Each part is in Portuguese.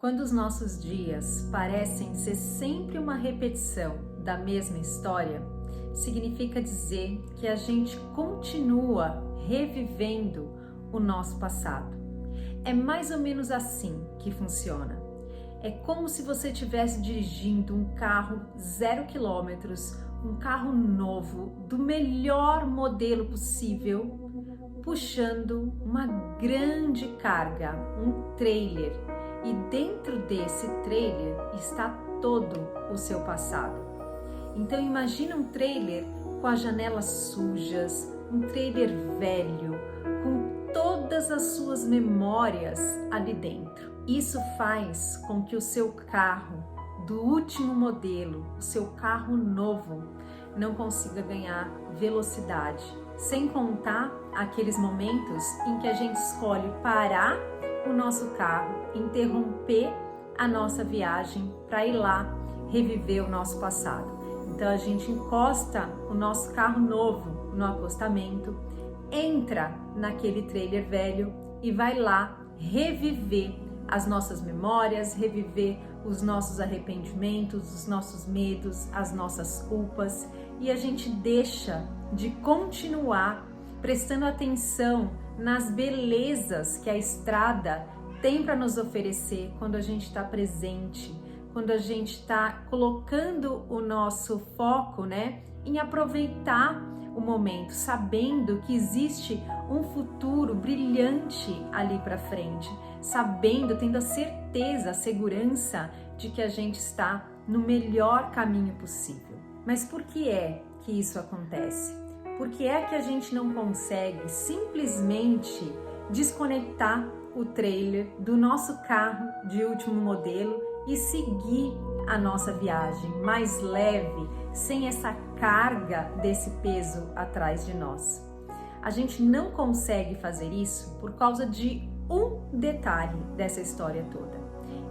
Quando os nossos dias parecem ser sempre uma repetição da mesma história, significa dizer que a gente continua revivendo o nosso passado. É mais ou menos assim que funciona. É como se você estivesse dirigindo um carro 0 quilômetros, um carro novo, do melhor modelo possível, puxando uma grande carga, um trailer. E dentro desse trailer está todo o seu passado. Então imagina um trailer com as janelas sujas, um trailer velho, com todas as suas memórias ali dentro. Isso faz com que o seu carro do último modelo, o seu carro novo, não consiga ganhar velocidade. Sem contar aqueles momentos em que a gente escolhe parar o nosso carro, interromper a nossa viagem para ir lá reviver o nosso passado. Então a gente encosta o nosso carro novo no acostamento, entra naquele trailer velho e vai lá reviver as nossas memórias, reviver os nossos arrependimentos, os nossos medos, as nossas culpas, e a gente deixa de continuar prestando atenção nas belezas que a estrada tem para nos oferecer quando a gente está presente, quando a gente está colocando o nosso foco, em aproveitar o momento, sabendo que existe um futuro brilhante ali para frente, sabendo, tendo a certeza, a segurança de que a gente está no melhor caminho possível. Mas por que é que isso acontece? Por que é que a gente não consegue simplesmente desconectar o trailer do nosso carro de último modelo e seguir a nossa viagem mais leve, sem essa carga desse peso atrás de nós? A gente não consegue fazer isso por causa de um detalhe dessa história toda.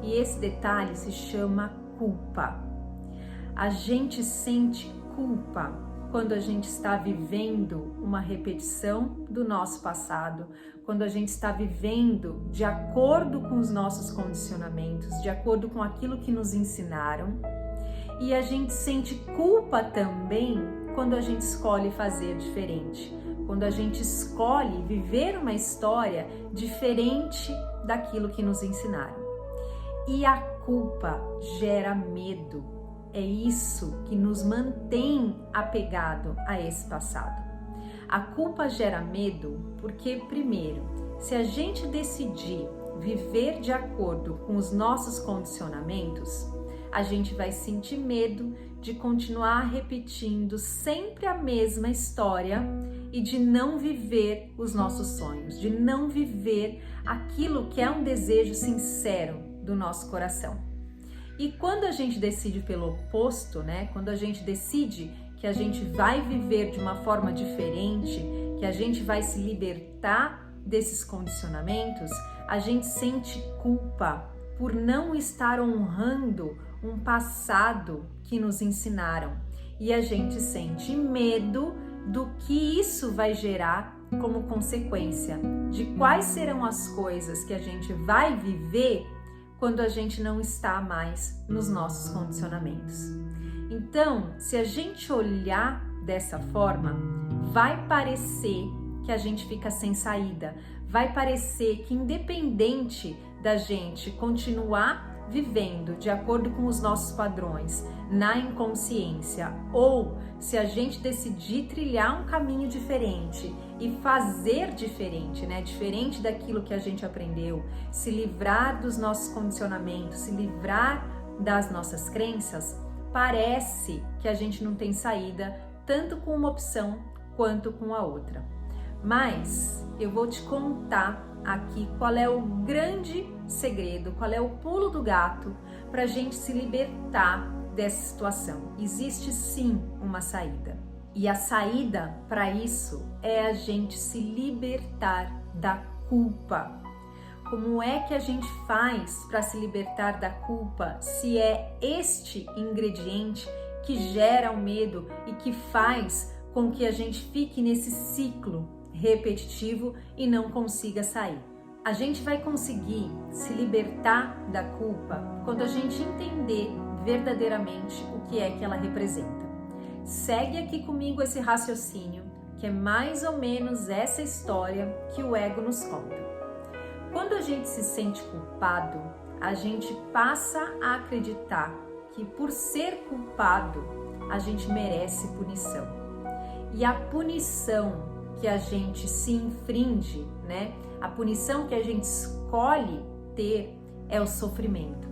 E esse detalhe se chama culpa. A gente sente culpa quando a gente está vivendo uma repetição do nosso passado, quando a gente está vivendo de acordo com os nossos condicionamentos, de acordo com aquilo que nos ensinaram. E a gente sente culpa também quando a gente escolhe fazer diferente, quando a gente escolhe viver uma história diferente daquilo que nos ensinaram. E a culpa gera medo. É isso que nos mantém apegado a esse passado. A culpa gera medo porque, primeiro, se a gente decidir viver de acordo com os nossos condicionamentos, a gente vai sentir medo de continuar repetindo sempre a mesma história e de não viver os nossos sonhos, de não viver aquilo que é um desejo sincero do nosso coração. E quando a gente decide pelo oposto, quando a gente decide que a gente vai viver de uma forma diferente, que a gente vai se libertar desses condicionamentos, a gente sente culpa por não estar honrando um passado que nos ensinaram. E a gente sente medo do que isso vai gerar como consequência, de quais serão as coisas que a gente vai viver quando a gente não está mais nos nossos condicionamentos. Então, se a gente olhar dessa forma, vai parecer que a gente fica sem saída, vai parecer que independente da gente continuar vivendo de acordo com os nossos padrões na inconsciência, ou se a gente decidir trilhar um caminho diferente e fazer diferente, diferente daquilo que a gente aprendeu, se livrar dos nossos condicionamentos, se livrar das nossas crenças, parece que a gente não tem saída tanto com uma opção quanto com a outra. Mas eu vou te contar aqui qual é o grande segredo, qual é o pulo do gato para a gente se libertar dessa situação. Existe sim uma saída. E a saída para isso é a gente se libertar da culpa. Como é que a gente faz para se libertar da culpa se é este ingrediente que gera o medo e que faz com que a gente fique nesse ciclo repetitivo e não consiga sair? A gente vai conseguir se libertar da culpa quando a gente entender verdadeiramente o que é que ela representa. Segue aqui comigo esse raciocínio, que é mais ou menos essa história que o ego nos conta. Quando a gente se sente culpado, a gente passa a acreditar que por ser culpado, a gente merece punição. E a punição que a gente se infringe, né? A punição que a gente escolhe ter é o sofrimento.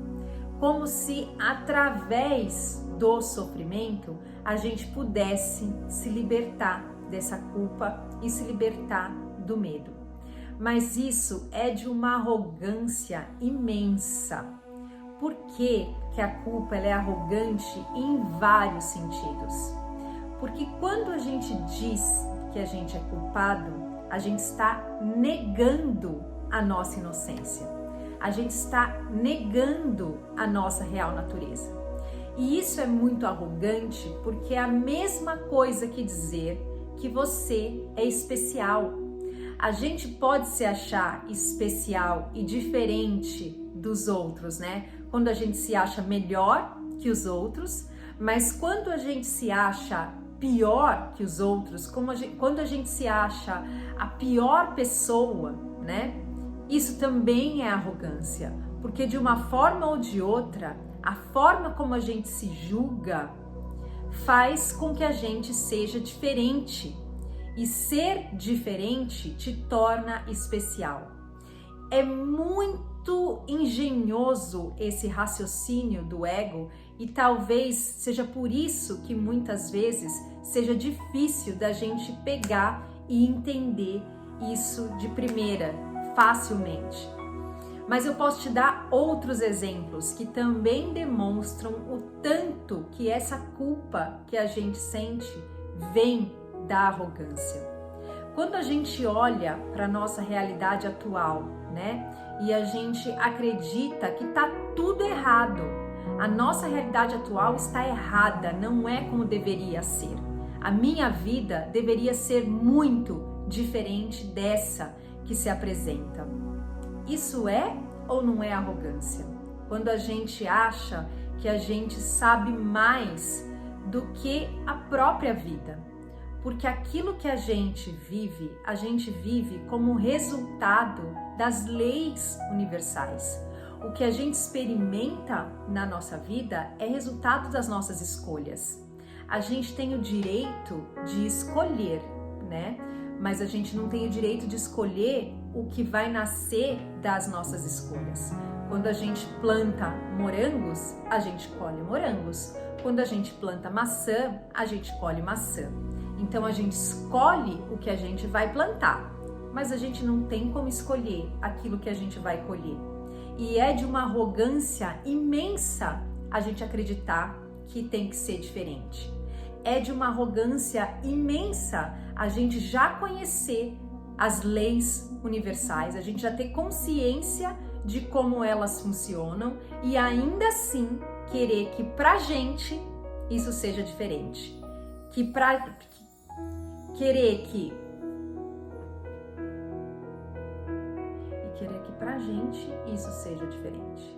Como se através do sofrimento a gente pudesse se libertar dessa culpa e se libertar do medo. Mas isso é de uma arrogância imensa. Por que a culpa ela é arrogante em vários sentidos? Porque quando a gente diz que a gente é culpado, a gente está negando a nossa inocência. A gente está negando a nossa real natureza. E isso é muito arrogante porque é a mesma coisa que dizer que você é especial. A gente pode se achar especial e diferente dos outros, né? Quando a gente se acha melhor que os outros, mas quando a gente se acha pior que os outros, quando a gente se acha a pior pessoa, né? Isso também é arrogância, porque de uma forma ou de outra, a forma como a gente se julga faz com que a gente seja diferente. E ser diferente te torna especial. É muito engenhoso esse raciocínio do ego e talvez seja por isso que muitas vezes seja difícil da gente pegar e entender isso de primeira, facilmente. Mas eu posso te dar outros exemplos que também demonstram o tanto que essa culpa que a gente sente vem da arrogância. Quando a gente olha para a nossa realidade atual, né, e a gente acredita que tá tudo errado, a nossa realidade atual está errada, não é como deveria ser. A minha vida deveria ser muito diferente dessa que se apresenta. Isso é ou não é arrogância? Quando a gente acha que a gente sabe mais do que a própria vida. Porque aquilo que a gente vive como resultado das leis universais. O que a gente experimenta na nossa vida é resultado das nossas escolhas. A gente tem o direito de escolher, né? Mas a gente não tem o direito de escolher o que vai nascer das nossas escolhas. Quando a gente planta morangos, a gente colhe morangos. Quando a gente planta maçã, a gente colhe maçã. Então a gente escolhe o que a gente vai plantar, mas a gente não tem como escolher aquilo que a gente vai colher. E é de uma arrogância imensa a gente acreditar que tem que ser diferente. É de uma arrogância imensa a gente já conhecer as leis universais, a gente já ter consciência de como elas funcionam e ainda assim querer que pra gente isso seja diferente. Querer que pra gente isso seja diferente.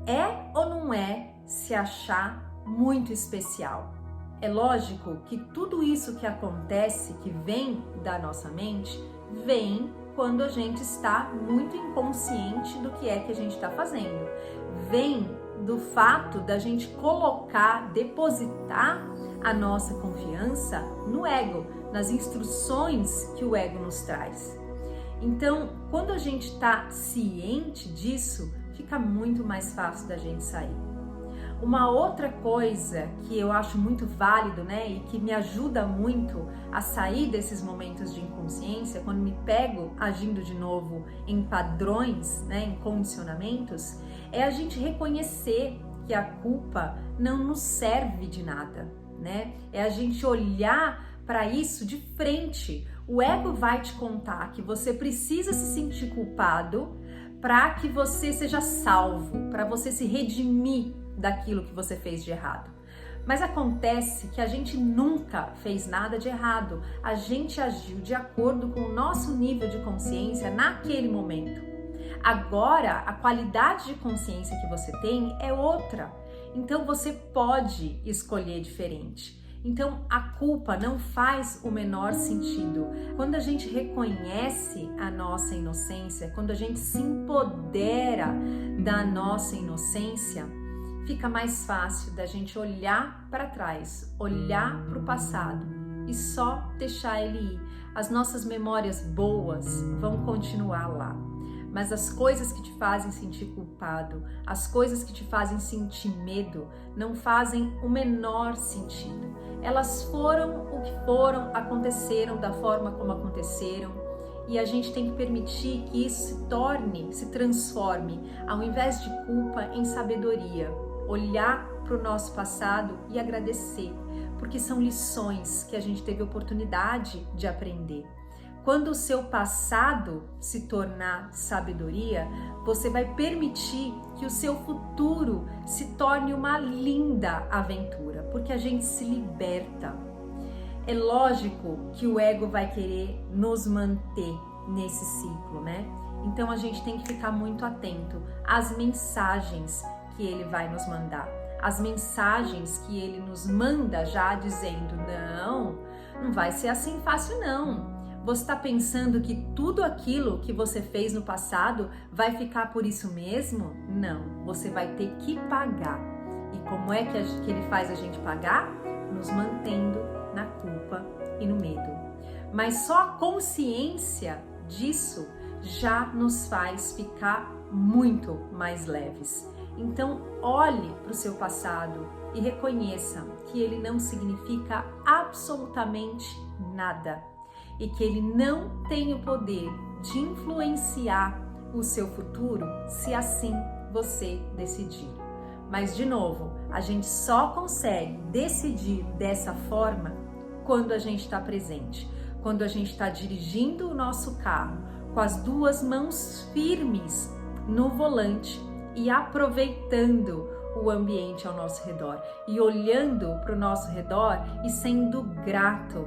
É ou não é se achar muito especial? É lógico que tudo isso que acontece, que vem da nossa mente, vem quando a gente está muito inconsciente do que é que a gente está fazendo. Vem do fato da gente depositar a nossa confiança no ego, nas instruções que o ego nos traz. Então, quando a gente está ciente disso, fica muito mais fácil da gente sair. Uma outra coisa que eu acho muito válido, né, e que me ajuda muito a sair desses momentos de inconsciência, quando me pego agindo de novo em padrões, né, em condicionamentos, é a gente reconhecer que a culpa não nos serve de nada, né? É a gente olhar para isso de frente. O ego vai te contar que você precisa se sentir culpado para que você seja salvo, para você se redimir daquilo que você fez de errado. Mas acontece que a gente nunca fez nada de errado. A gente agiu de acordo com o nosso nível de consciência naquele momento. Agora, a qualidade de consciência que você tem é outra. Então você pode escolher diferente. Então a culpa não faz o menor sentido. Quando a gente reconhece a nossa inocência, quando a gente se empodera da nossa inocência, fica mais fácil da gente olhar para trás, olhar para o passado e só deixar ele ir. As nossas memórias boas vão continuar lá. Mas as coisas que te fazem sentir culpado, as coisas que te fazem sentir medo, não fazem o menor sentido. Elas foram o que foram, aconteceram da forma como aconteceram, e a gente tem que permitir que isso se transforme, ao invés de culpa, em sabedoria. Olhar para o nosso passado e agradecer, porque são lições que a gente teve oportunidade de aprender. Quando o seu passado se tornar sabedoria, você vai permitir que o seu futuro se torne uma linda aventura, porque a gente se liberta. É lógico que o ego vai querer nos manter nesse ciclo, né? Então a gente tem que ficar muito atento às mensagens que ele vai nos mandar, as mensagens que ele nos manda já dizendo: não vai ser assim fácil não. Você está pensando que tudo aquilo que você fez no passado vai ficar por isso mesmo? Não, você vai ter que pagar. E como é que ele faz a gente pagar? Nos mantendo na culpa e no medo. Mas só a consciência disso já nos faz ficar muito mais leves. Então olhe para o seu passado e reconheça que ele não significa absolutamente nada. E que ele não tem o poder de influenciar o seu futuro se assim você decidir. Mas, de novo, a gente só consegue decidir dessa forma quando a gente está presente, quando a gente está dirigindo o nosso carro com as duas mãos firmes no volante e aproveitando o ambiente ao nosso redor e olhando para o nosso redor e sendo grato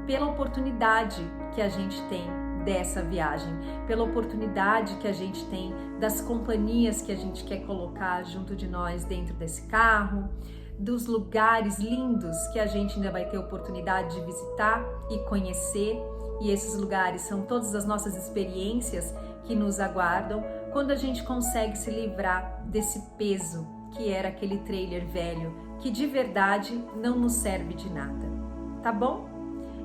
pela oportunidade que a gente tem dessa viagem, pela oportunidade que a gente tem das companhias que a gente quer colocar junto de nós dentro desse carro, dos lugares lindos que a gente ainda vai ter oportunidade de visitar e conhecer, e esses lugares são todas as nossas experiências que nos aguardam quando a gente consegue se livrar desse peso que era aquele trailer velho, que de verdade não nos serve de nada. Tá bom?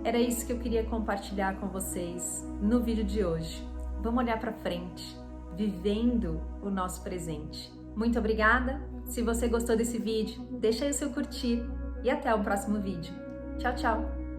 Era isso que eu queria compartilhar com vocês no vídeo de hoje. Vamos olhar para frente, vivendo o nosso presente. Muito obrigada! Se você gostou desse vídeo, deixa aí o seu curtir e até o próximo vídeo. Tchau, tchau!